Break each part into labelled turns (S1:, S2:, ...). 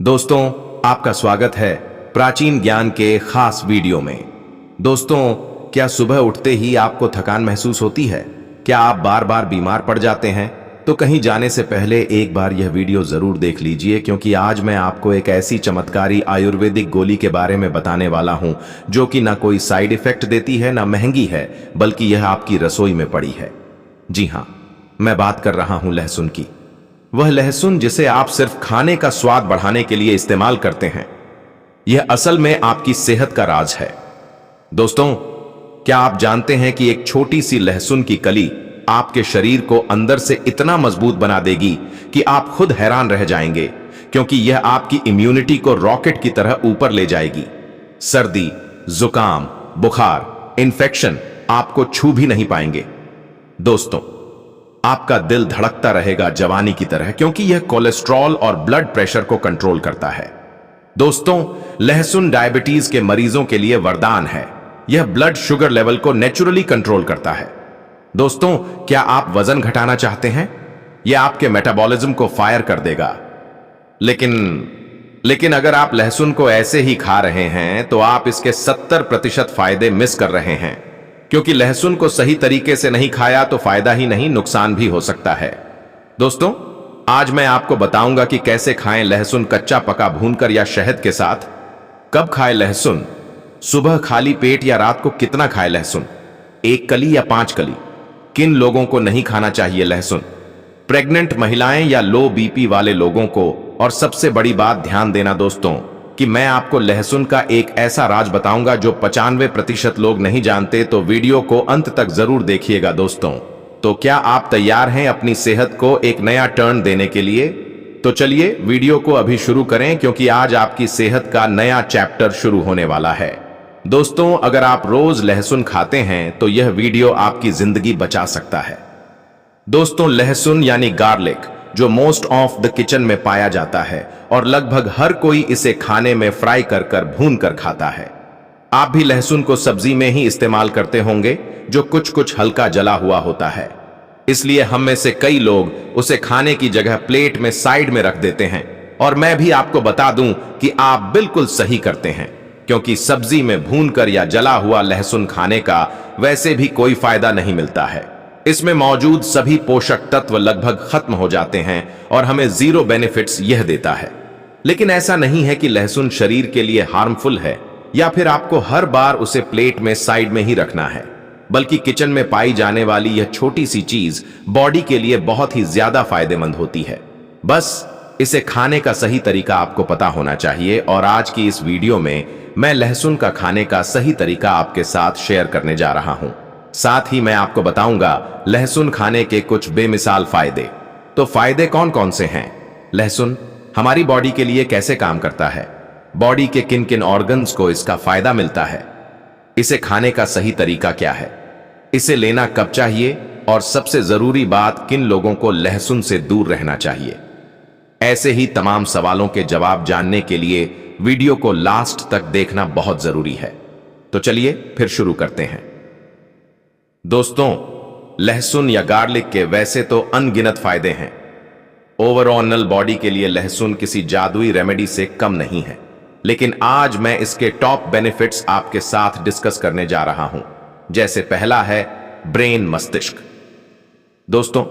S1: दोस्तों, आपका स्वागत है प्राचीन ज्ञान के खास वीडियो में। दोस्तों, क्या सुबह उठते ही आपको थकान महसूस होती है? क्या आप बार बार बीमार पड़ जाते हैं? तो कहीं जाने से पहले एक बार यह वीडियो जरूर देख लीजिए, क्योंकि आज मैं आपको एक ऐसी चमत्कारी आयुर्वेदिक गोली के बारे में बताने वाला हूं जो कि ना कोई साइड इफेक्ट देती है, ना महंगी है, बल्कि यह आपकी रसोई में पड़ी है। जी हां, मैं बात कर रहा हूं लहसुन की। वह लहसुन जिसे आप सिर्फ खाने का स्वाद बढ़ाने के लिए इस्तेमाल करते हैं। यह असल में आपकी सेहत का राज है। दोस्तों, क्या आप जानते हैं कि एक छोटी सी लहसुन की कली आपके शरीर को अंदर से इतना मजबूत बना देगी कि आप खुद हैरान रह जाएंगे, क्योंकि यह आपकी इम्यूनिटी को रॉकेट की तरह ऊपर ले जाएगी। सर्दी, जुकाम, बुखार, इन्फेक्शन आपको छू भी नहीं पाएंगे। दोस्तों, आपका दिल धड़कता रहेगा जवानी की तरह, क्योंकि यह कोलेस्ट्रॉल और ब्लड प्रेशर को कंट्रोल करता है। दोस्तों, लहसुन डायबिटीज के मरीजों के लिए वरदान है। यह ब्लड शुगर लेवल को नेचुरली कंट्रोल करता है। दोस्तों, क्या आप वजन घटाना चाहते हैं? यह आपके मेटाबॉलिज्म को फायर कर देगा। लेकिन अगर आप लहसुन को ऐसे ही खा रहे हैं तो आप इसके 70% फायदे मिस कर रहे हैं, क्योंकि लहसुन को सही तरीके से नहीं खाया तो फायदा ही नहीं, नुकसान भी हो सकता है। दोस्तों, आज मैं आपको बताऊंगा कि कैसे खाएं लहसुन, कच्चा पका भूनकर या शहद के साथ। कब खाएं लहसुन? सुबह खाली पेट या रात को कितना खाएं लहसुन? 1 कली या 5 कली? किन लोगों को नहीं खाना चाहिए लहसुन? प्रेग्नेंट महिलाएं या लो बीपी वाले लोगों को। और सबसे बड़ी बात ध्यान देना दोस्तों, कि मैं आपको लहसुन का एक ऐसा राज बताऊंगा जो 95% लोग नहीं जानते, तो वीडियो को अंत तक जरूर देखिएगा दोस्तों। तो क्या आप तैयार हैं अपनी सेहत को एक नया टर्न देने के लिए? तो चलिए वीडियो को अभी शुरू करें, क्योंकि आज आपकी सेहत का नया चैप्टर शुरू होने वाला है। दोस्तों, अगर आप रोज लहसुन खाते हैं तो यह वीडियो आपकी जिंदगी बचा सकता है। दोस्तों, लहसुन यानी गार्लिक, जो मोस्ट ऑफ द किचन में पाया जाता है और लगभग हर कोई इसे खाने में फ्राई कर भून कर खाता है। आप भी लहसुन को सब्जी में ही इस्तेमाल करते होंगे, जो कुछ कुछ हल्का जला हुआ होता है। इसलिए हम में से कई लोग उसे खाने की जगह प्लेट में साइड में रख देते हैं। और मैं भी आपको बता दूं कि आप बिल्कुल सही करते हैं, क्योंकि सब्जी में भूनकर या जला हुआ लहसुन खाने का वैसे भी कोई फायदा नहीं मिलता है। इसमें मौजूद सभी पोषक तत्व लगभग खत्म हो जाते हैं और हमें जीरो बेनिफिट्स यह देता है। लेकिन ऐसा नहीं है कि लहसुन शरीर के लिए हार्मफुल है या फिर आपको हर बार उसे प्लेट में साइड में ही रखना है, बल्कि किचन में पाई जाने वाली यह छोटी सी चीज बॉडी के लिए बहुत ही ज्यादा फायदेमंद होती है। बस इसे खाने का सही तरीका आपको पता होना चाहिए। और आज की इस वीडियो में मैं लहसुन का खाने का सही तरीका आपके साथ शेयर करने जा रहा हूं। साथ ही मैं आपको बताऊंगा लहसुन खाने के कुछ बेमिसाल फायदे। तो फायदे कौन कौन से हैं? लहसुन हमारी बॉडी के लिए कैसे काम करता है? बॉडी के किन किन ऑर्गन्स को इसका फायदा मिलता है? इसे खाने का सही तरीका क्या है? इसे लेना कब चाहिए? और सबसे जरूरी बात, किन लोगों को लहसुन से दूर रहना चाहिए? ऐसे ही तमाम सवालों के जवाब जानने के लिए वीडियो को लास्ट तक देखना बहुत जरूरी है। तो चलिए फिर शुरू करते हैं। दोस्तों, लहसुन या गार्लिक के वैसे तो अनगिनत फायदे हैं। ओवरऑल बॉडी के लिए लहसुन किसी जादुई रेमेडी से कम नहीं है। लेकिन आज मैं इसके टॉप बेनिफिट्स आपके साथ डिस्कस करने जा रहा हूं। जैसे पहला है ब्रेन, मस्तिष्क। दोस्तों,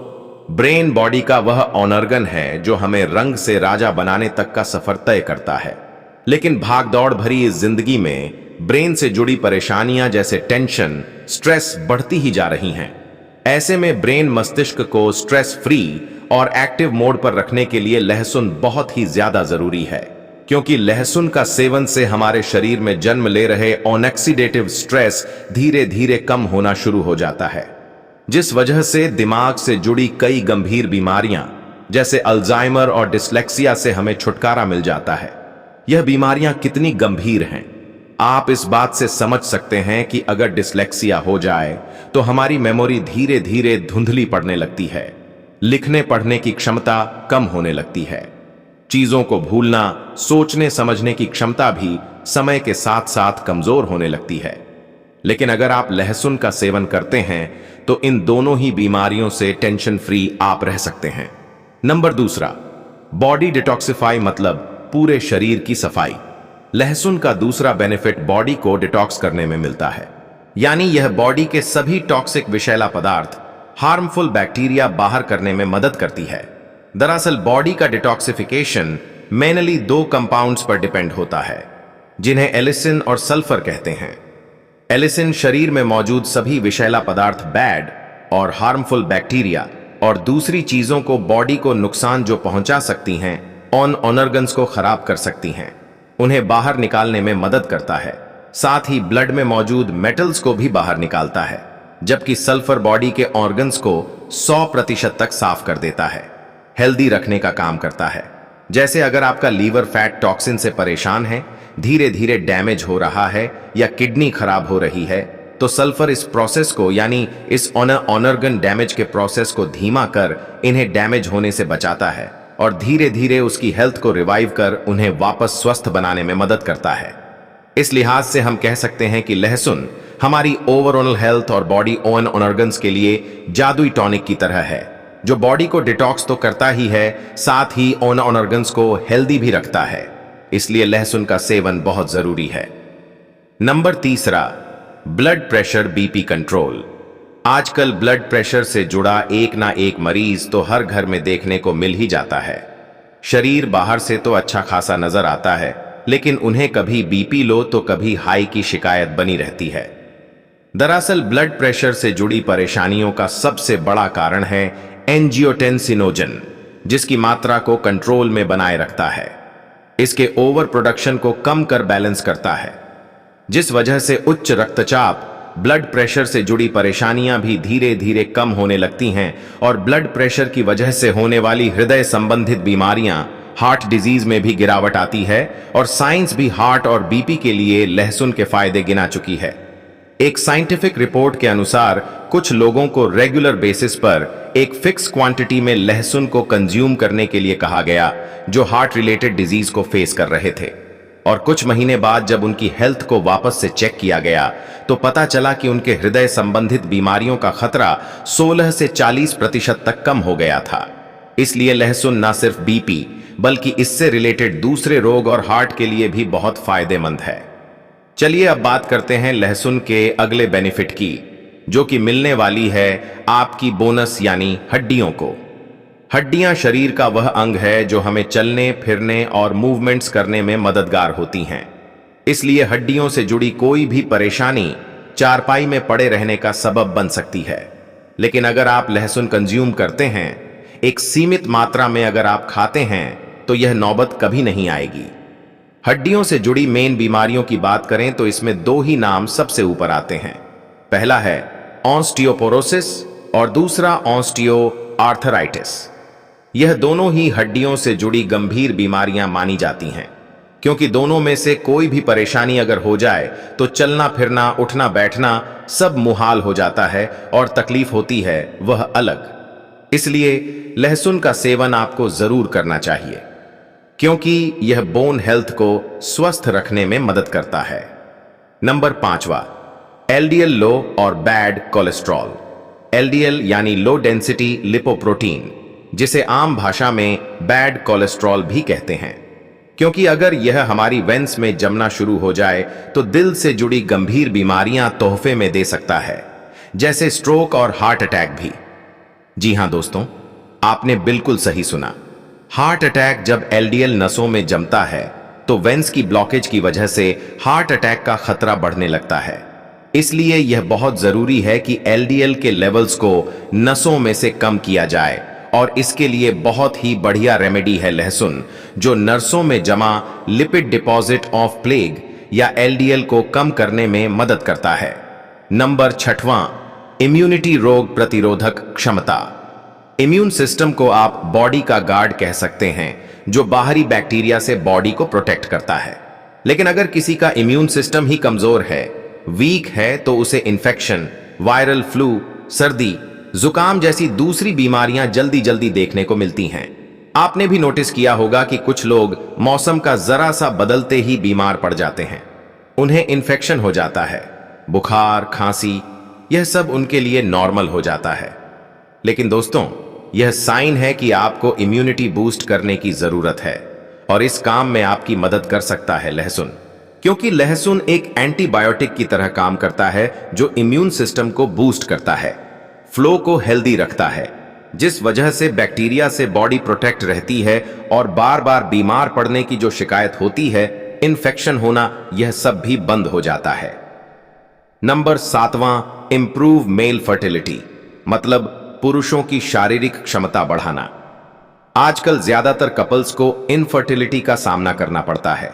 S1: ब्रेन बॉडी का वह ऑर्गन है जो हमें रंग से राजा बनाने तक का सफर तय करता है। लेकिन भागदौड़ भरी इस जिंदगी में ब्रेन से जुड़ी परेशानियां जैसे टेंशन, स्ट्रेस बढ़ती ही जा रही हैं। ऐसे में ब्रेन मस्तिष्क को स्ट्रेस फ्री और एक्टिव मोड पर रखने के लिए लहसुन बहुत ही ज्यादा जरूरी है, क्योंकि लहसुन का सेवन से हमारे शरीर में जन्म ले रहे ऑक्सीडेटिव स्ट्रेस धीरे धीरे कम होना शुरू हो जाता है, जिस वजह से दिमाग से जुड़ी कई गंभीर बीमारियां जैसे अल्जाइमर और डिस्लेक्सिया से हमें छुटकारा मिल जाता है। यह बीमारियां कितनी गंभीर हैं, आप इस बात से समझ सकते हैं कि अगर डिस्लेक्सिया हो जाए तो हमारी मेमोरी धीरे धीरे धुंधली पड़ने लगती है, लिखने पढ़ने की क्षमता कम होने लगती है, चीजों को भूलना, सोचने समझने की क्षमता भी समय के साथ साथ कमजोर होने लगती है। लेकिन अगर आप लहसुन का सेवन करते हैं तो इन दोनों ही बीमारियों से टेंशन फ्री आप रह सकते हैं। नंबर दूसरा, बॉडी डिटॉक्सिफाई, मतलब पूरे शरीर की सफाई। लहसुन का दूसरा बेनिफिट बॉडी को डिटॉक्स करने में मिलता है, यानी यह बॉडी के सभी टॉक्सिक विषैला पदार्थ, हार्मफुल बैक्टीरिया बाहर करने में मदद करती है। दरअसल बॉडी का डिटॉक्सिफिकेशन मेनली दो कंपाउंड्स पर डिपेंड होता है, जिन्हें एलिसिन और सल्फर कहते हैं। एलिसिन शरीर में मौजूद सभी विषैला पदार्थ, बैड और हार्मफुल बैक्टीरिया और दूसरी चीजों को बॉडी को नुकसान जो पहुंचा सकती हैं, ऑन ऑर्गन्स को खराब कर सकती हैं, उन्हें बाहर निकालने में मदद करता है। साथ ही ब्लड में मौजूद मेटल्स को भी बाहर निकालता है, जबकि सल्फर बॉडी के ऑर्गन्स को 100% तक साफ कर देता है, हेल्दी रखने का काम करता है। जैसे अगर आपका लीवर फैट टॉक्सिन से परेशान है, धीरे धीरे डैमेज हो रहा है या किडनी खराब हो रही है, तो सल्फर इस प्रोसेस को, यानी इस ऑर्गन डैमेज के प्रोसेस को धीमा कर इन्हें डैमेज होने से बचाता है और धीरे धीरे उसकी हेल्थ को रिवाइव कर उन्हें वापस स्वस्थ बनाने में मदद करता है। इस लिहाज से हम कह सकते हैं कि लहसुन हमारी ओवरऑल हेल्थ और बॉडी ऑन ऑर्गन्स के लिए जादुई टॉनिक की तरह है, जो बॉडी को डिटॉक्स तो करता ही है, साथ ही ऑन ऑर्गन्स को हेल्दी भी रखता है। इसलिए लहसुन का सेवन बहुत जरूरी है। नंबर तीसरा, ब्लड प्रेशर, बीपी कंट्रोल। आजकल ब्लड प्रेशर से जुड़ा एक ना एक मरीज तो हर घर में देखने को मिल ही जाता है। शरीर बाहर से तो अच्छा खासा नजर आता है, लेकिन उन्हें कभी बीपी लो तो कभी हाई की शिकायत बनी रहती है। दरअसल ब्लड प्रेशर से जुड़ी परेशानियों का सबसे बड़ा कारण है एंजियोटेंसिनोजन, जिसकी मात्रा को कंट्रोल में बनाए रखता है। इसके ओवर प्रोडक्शन को कम कर बैलेंस करता है, जिस वजह से उच्च रक्तचाप, ब्लड प्रेशर से जुड़ी परेशानियां भी धीरे धीरे कम होने लगती हैं और ब्लड प्रेशर की वजह से होने वाली हृदय संबंधित बीमारियां, हार्ट डिजीज में भी गिरावट आती है। और साइंस भी हार्ट और बीपी के लिए लहसुन के फायदे गिना चुकी है। एक साइंटिफिक रिपोर्ट के अनुसार कुछ लोगों को रेगुलर बेसिस पर एक फिक्स क्वांटिटी में लहसुन को कंज्यूम करने के लिए कहा गया, जो हार्ट रिलेटेड डिजीज को फेस कर रहे थे। और कुछ महीने बाद जब उनकी हेल्थ को वापस से चेक किया गया तो पता चला कि उनके हृदय संबंधित बीमारियों का खतरा 16 से 40% तक कम हो गया था। इसलिए लहसुन न सिर्फ बीपी बल्कि इससे रिलेटेड दूसरे रोग और हार्ट के लिए भी बहुत फायदेमंद है। चलिए अब बात करते हैं लहसुन के अगले बेनिफिट की, जो कि मिलने वाली है आपकी बोनस यानी हड्डियों को। हड्डियां शरीर का वह अंग है जो हमें चलने फिरने और मूवमेंट्स करने में मददगार होती हैं। इसलिए हड्डियों से जुड़ी कोई भी परेशानी चारपाई में पड़े रहने का सबब बन सकती है। लेकिन अगर आप लहसुन कंज्यूम करते हैं, एक सीमित मात्रा में अगर आप खाते हैं, तो यह नौबत कभी नहीं आएगी। हड्डियों से जुड़ी मेन बीमारियों की बात करें तो इसमें दो ही नाम सबसे ऊपर आते हैं। पहला है ऑस्टियोपोरोसिस और दूसरा ऑस्टियोआर्थराइटिस। यह दोनों ही हड्डियों से जुड़ी गंभीर बीमारियां मानी जाती हैं, क्योंकि दोनों में से कोई भी परेशानी अगर हो जाए तो चलना फिरना, उठना बैठना सब मुहाल हो जाता है और तकलीफ होती है वह अलग। इसलिए लहसुन का सेवन आपको जरूर करना चाहिए, क्योंकि यह बोन हेल्थ को स्वस्थ रखने में मदद करता है। नंबर 5वां, एलडीएल लो और बैड कोलेस्ट्रॉल। एलडीएल यानी लो डेंसिटी लिपोप्रोटीन, जिसे आम भाषा में बैड कोलेस्ट्रॉल भी कहते हैं, क्योंकि अगर यह हमारी वेंस में जमना शुरू हो जाए तो दिल से जुड़ी गंभीर बीमारियां तोहफे में दे सकता है, जैसे स्ट्रोक और हार्ट अटैक भी। जी हां दोस्तों, आपने बिल्कुल सही सुना। हार्ट अटैक जब एलडीएल नसों में जमता है तो वेंस की ब्लॉकेज की वजह से हार्ट अटैक का खतरा बढ़ने लगता है। इसलिए यह बहुत जरूरी है कि एलडीएल के लेवल्स को नसों में से कम किया जाए, और इसके लिए बहुत ही बढ़िया रेमेडी है लहसुन, जो नसों में जमा लिपिड डिपॉजिट ऑफ प्लेग या एलडीएल को कम करने में मदद करता है। नंबर 6वां, इम्यूनिटी, रोग प्रतिरोधक क्षमता। इम्यून सिस्टम को आप बॉडी का गार्ड कह सकते हैं, जो बाहरी बैक्टीरिया से बॉडी को प्रोटेक्ट करता है। लेकिन अगर किसी का इम्यून सिस्टम ही कमजोर है, वीक है, तो उसे इन्फेक्शन, वायरल फ्लू, सर्दी, जुकाम जैसी दूसरी बीमारियां जल्दी जल्दी देखने को मिलती हैं। आपने भी नोटिस किया होगा कि कुछ लोग मौसम का जरा सा बदलते ही बीमार पड़ जाते हैं, उन्हें इन्फेक्शन हो जाता है, बुखार, खांसी, यह सब उनके लिए नॉर्मल हो जाता है। लेकिन दोस्तों, यह साइन है कि आपको इम्यूनिटी बूस्ट करने की जरूरत है और इस काम में आपकी मदद कर सकता है लहसुन, क्योंकि लहसुन एक एंटीबायोटिक की तरह काम करता है जो इम्यून सिस्टम को बूस्ट करता है, फ्लो को हेल्दी रखता है, जिस वजह से बैक्टीरिया से बॉडी प्रोटेक्ट रहती है और बार बार बीमार पड़ने की जो शिकायत होती है, इन्फेक्शन होना, यह सब भी बंद हो जाता है। नंबर 7वां, इंप्रूव मेल फर्टिलिटी, मतलब पुरुषों की शारीरिक क्षमता बढ़ाना। आजकल ज्यादातर कपल्स को इनफर्टिलिटी का सामना करना पड़ता है।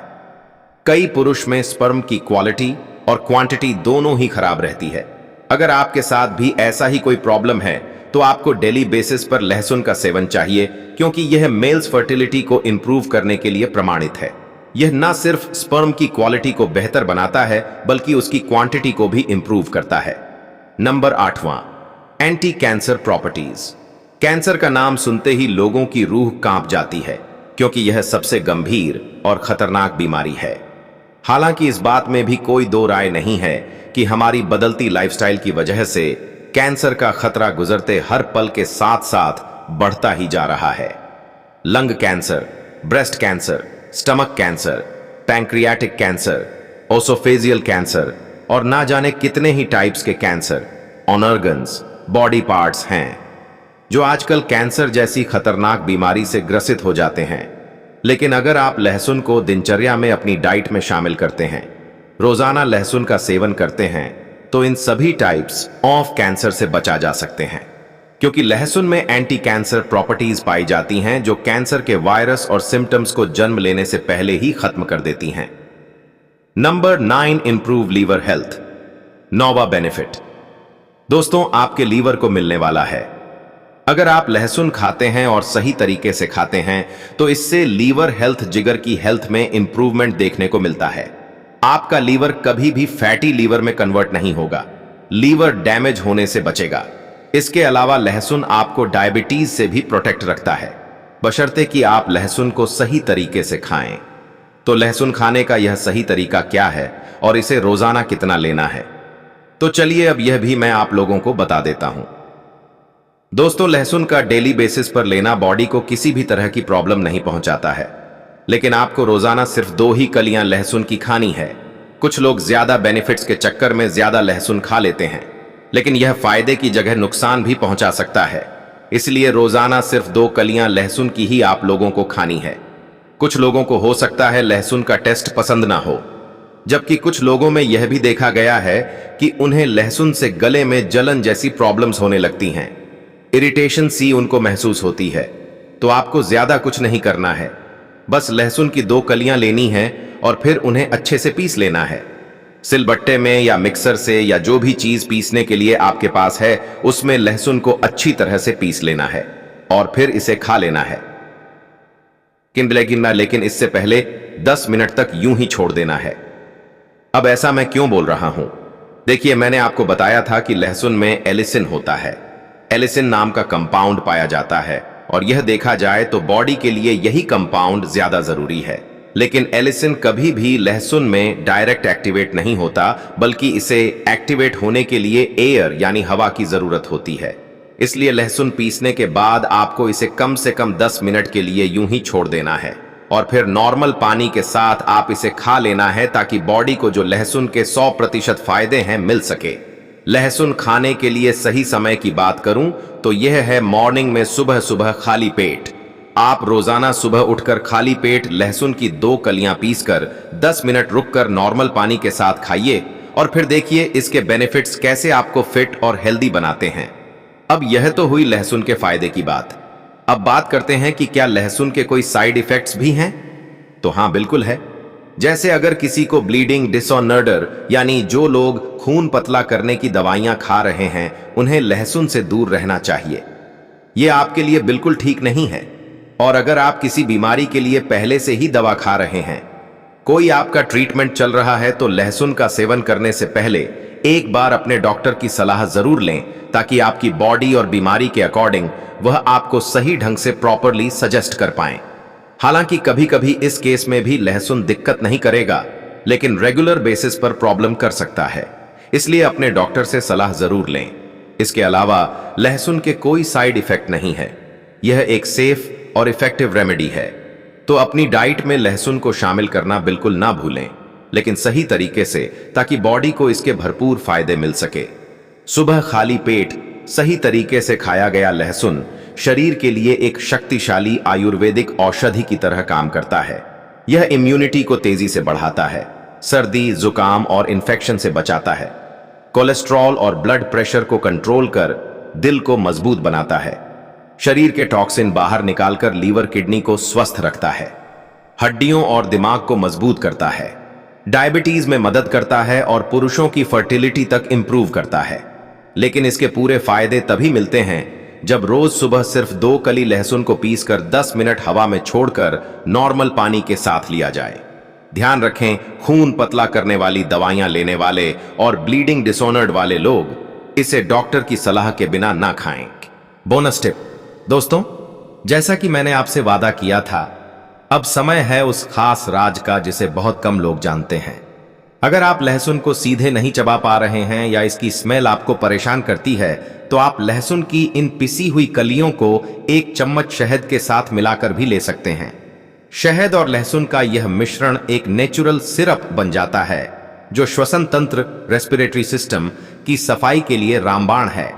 S1: कई पुरुष में स्पर्म की क्वालिटी और क्वांटिटी दोनों ही खराब रहती है। अगर आपके साथ भी ऐसा ही कोई प्रॉब्लम है तो आपको डेली बेसिस पर लहसुन का सेवन चाहिए, क्योंकि यह मेल्स फर्टिलिटी को इंप्रूव करने के लिए प्रमाणित है। यह न सिर्फ स्पर्म की क्वालिटी को बेहतर बनाता है बल्कि उसकी क्वांटिटी को भी इंप्रूव करता है। नंबर 8वां, एंटी कैंसर प्रॉपर्टीज। कैंसर का नाम सुनते ही लोगों की रूह कांप जाती है, क्योंकि यह सबसे गंभीर और खतरनाक बीमारी है। हालांकि इस बात में भी कोई दो राय नहीं है कि हमारी बदलती लाइफस्टाइल की वजह से कैंसर का खतरा गुजरते हर पल के साथ साथ बढ़ता ही जा रहा है। Lung cancer, breast cancer, stomach cancer, pancreatic cancer, oesophageal cancer और ना जाने कितने ही टाइप्स के cancer on organs, body parts हैं जो आजकल कैंसर जैसी खतरनाक बीमारी से ग्रसित हो जाते हैं। लेकिन अगर आप लहसुन को दिनचर्या में अपनी डाइट में शामिल करते हैं, रोजाना लहसुन का सेवन करते हैं, तो इन सभी टाइप्स ऑफ कैंसर से बचा जा सकते हैं, क्योंकि लहसुन में एंटी कैंसर प्रॉपर्टीज पाई जाती हैं जो कैंसर के वायरस और सिम्टम्स को जन्म लेने से पहले ही खत्म कर देती हैं। Number 9, improve liver health. 9वां बेनिफिट, दोस्तों, आपके लीवर को मिलने वाला है। अगर आप लहसुन खाते हैं और सही तरीके से खाते हैं तो इससे लीवर हेल्थ, जिगर की हेल्थ में इंप्रूवमेंट देखने को मिलता है। आपका लीवर कभी भी फैटी लीवर में कन्वर्ट नहीं होगा, लीवर डैमेज होने से बचेगा। इसके अलावा लहसुन आपको डायबिटीज से भी प्रोटेक्ट रखता है, बशर्ते कि आप लहसुन को सही तरीके से खाएं। तो लहसुन खाने का यह सही तरीका क्या है और इसे रोजाना कितना लेना है, तो चलिए अब यह भी मैं आप लोगों को बता देता हूं। दोस्तों, लहसुन का डेली बेसिस पर लेना बॉडी को किसी भी तरह की प्रॉब्लम नहीं पहुंचाता है, लेकिन आपको रोजाना सिर्फ 2 ही कलियां लहसुन की खानी है। कुछ लोग ज्यादा बेनिफिट्स के चक्कर में ज्यादा लहसुन खा लेते हैं, लेकिन यह फायदे की जगह नुकसान भी पहुंचा सकता है। इसलिए रोजाना सिर्फ 2 कलियां लहसुन की ही आप लोगों को खानी है। कुछ लोगों को हो सकता है लहसुन का टेस्ट पसंद ना हो, जबकि कुछ लोगों में यह भी देखा गया है कि उन्हें लहसुन से गले में जलन जैसी प्रॉब्लम्स होने लगती हैं, इरिटेशन सी उनको महसूस होती है। तो आपको ज्यादा कुछ नहीं करना है, बस लहसुन की 2 कलियां लेनी है और फिर उन्हें अच्छे से पीस लेना है। सिलबट्टे में या मिक्सर से या जो भी चीज पीसने के लिए आपके पास है उसमें लहसुन को अच्छी तरह से पीस लेना है और फिर इसे खा लेना है। लेकिन इससे पहले 10 मिनट तक यूं ही छोड़ देना है। अब ऐसा मैं क्यों बोल रहा हूं? देखिए, मैंने आपको बताया था कि लहसुन में एलिसिन होता है। एलिसिन नाम का कंपाउंड पाया जाता है और यह देखा जाए तो बॉडी के लिए यही कंपाउंड ज्यादा जरूरी है। लेकिन एलिसिन कभी भी लहसुन में डायरेक्ट एक्टिवेट नहीं होता, बल्कि इसे एक्टिवेट होने के लिए एयर यानी हवा की जरूरत होती है। इसलिए लहसुन पीसने के बाद आपको इसे कम से कम 10 मिनट के लिए यूं ही छोड़ देना है और फिर नॉर्मल पानी के साथ आप इसे खा लेना है, ताकि बॉडी को जो लहसुन के 100% फायदे हैं मिल सके। लहसुन खाने के लिए सही समय की बात करूं तो यह है मॉर्निंग में सुबह सुबह खाली पेट। आप रोजाना सुबह उठकर खाली पेट लहसुन की 2 कलियां पीसकर 10 मिनट रुककर नॉर्मल पानी के साथ खाइए और फिर देखिए इसके बेनिफिट्स कैसे आपको फिट और हेल्दी बनाते हैं। अब यह तो हुई लहसुन के फायदे की बात। अब बात करते हैं कि क्या लहसुन के कोई साइड इफेक्ट्स भी हैं? तो हां, बिल्कुल है। जैसे अगर किसी को ब्लीडिंग डिसऑर्डर यानी जो लोग खून पतला करने की दवाइयां खा रहे हैं, उन्हें लहसुन से दूर रहना चाहिए। यह आपके लिए बिल्कुल ठीक नहीं है। और अगर आप किसी बीमारी के लिए पहले से ही दवा खा रहे हैं, कोई आपका ट्रीटमेंट चल रहा है, तो लहसुन का सेवन करने से पहले एक बार अपने डॉक्टर की सलाह जरूर लें, ताकि आपकी बॉडी और बीमारी के अकॉर्डिंग वह आपको सही ढंग से प्रॉपरली सजेस्ट कर पाएं। हालांकि कभी कभी इस केस में भी लहसुन दिक्कत नहीं करेगा, लेकिन रेगुलर बेसिस पर प्रॉब्लम कर सकता है। इसलिए अपने डॉक्टर से सलाह जरूर लें। इसके अलावा लहसुन के कोई साइड इफेक्ट नहीं है। यह एक सेफ और इफेक्टिव रेमेडी है। तो अपनी डाइट में लहसुन को शामिल करना बिल्कुल ना भूलें, लेकिन सही तरीके से, ताकि बॉडी को इसके भरपूर फायदे मिल सके। सुबह खाली पेट सही तरीके से खाया गया लहसुन शरीर के लिए एक शक्तिशाली आयुर्वेदिक औषधि की तरह काम करता है। यह इम्यूनिटी को तेजी से बढ़ाता है, सर्दी, जुकाम और इन्फेक्शन से बचाता है, कोलेस्ट्रॉल और ब्लड प्रेशर को कंट्रोल कर दिल को मजबूत बनाता है, शरीर के टॉक्सिन बाहर निकालकर लीवर किडनी को स्वस्थ रखता है, हड्डियों और दिमाग को मजबूत करता है, डायबिटीज में मदद करता है और पुरुषों की फर्टिलिटी तक इंप्रूव करता है। लेकिन इसके पूरे फायदे तभी मिलते हैं जब रोज सुबह सिर्फ 2 कली लहसुन को पीसकर 10 मिनट हवा में छोड़कर नॉर्मल पानी के साथ लिया जाए। ध्यान रखें, खून पतला करने वाली दवाइयां लेने वाले और ब्लीडिंग डिसऑर्डर वाले लोग इसे डॉक्टर की सलाह के बिना ना खाएं। बोनस टिप दोस्तों, जैसा कि मैंने आपसे वादा किया था, अब समय है उस खास राज का जिसे बहुत कम लोग जानते हैं। अगर आप लहसुन को सीधे नहीं चबा पा रहे हैं या इसकी स्मेल आपको परेशान करती है, तो आप लहसुन की इन पिसी हुई कलियों को 1 चम्मच शहद के साथ मिलाकर भी ले सकते हैं। शहद और लहसुन का यह मिश्रण एक नेचुरल सिरप बन जाता है जो श्वसन तंत्र, रेस्पिरेटरी सिस्टम की सफाई के लिए रामबाण है।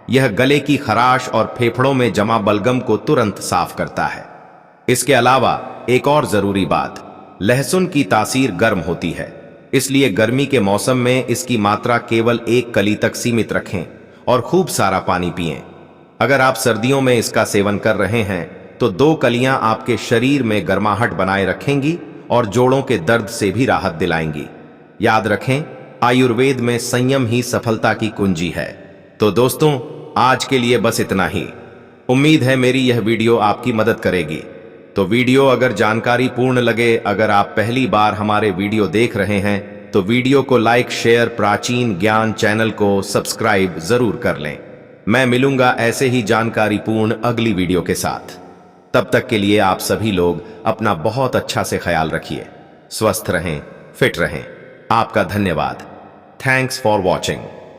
S1: यह गले की खराश और फेफड़ों में जमा बलगम को तुरंत साफ करता है। इसके अलावा एक और जरूरी बात, लहसुन की तासीर गर्म होती है, इसलिए गर्मी के मौसम में इसकी मात्रा केवल 1 कली तक सीमित रखें और खूब सारा पानी पिएं। अगर आप सर्दियों में इसका सेवन कर रहे हैं तो 2 कलियां आपके शरीर में गर्माहट बनाए रखेंगी और जोड़ों के दर्द से भी राहत दिलाएंगी। याद रखें, आयुर्वेद में संयम ही सफलता की कुंजी है। तो दोस्तों, आज के लिए बस इतना ही। उम्मीद है मेरी यह वीडियो आपकी मदद करेगी। तो वीडियो अगर जानकारी पूर्ण लगे, अगर आप पहली बार हमारे वीडियो देख रहे हैं तो वीडियो को लाइक, शेयर, प्राचीन ज्ञान चैनल को सब्सक्राइब जरूर कर लें। मैं मिलूंगा ऐसे ही जानकारी पूर्ण अगली वीडियो के साथ। तब तक के लिए आप सभी लोग अपना बहुत अच्छा से ख्याल रखिए, स्वस्थ रहें, फिट रहें। आपका धन्यवाद। Thanks for watching.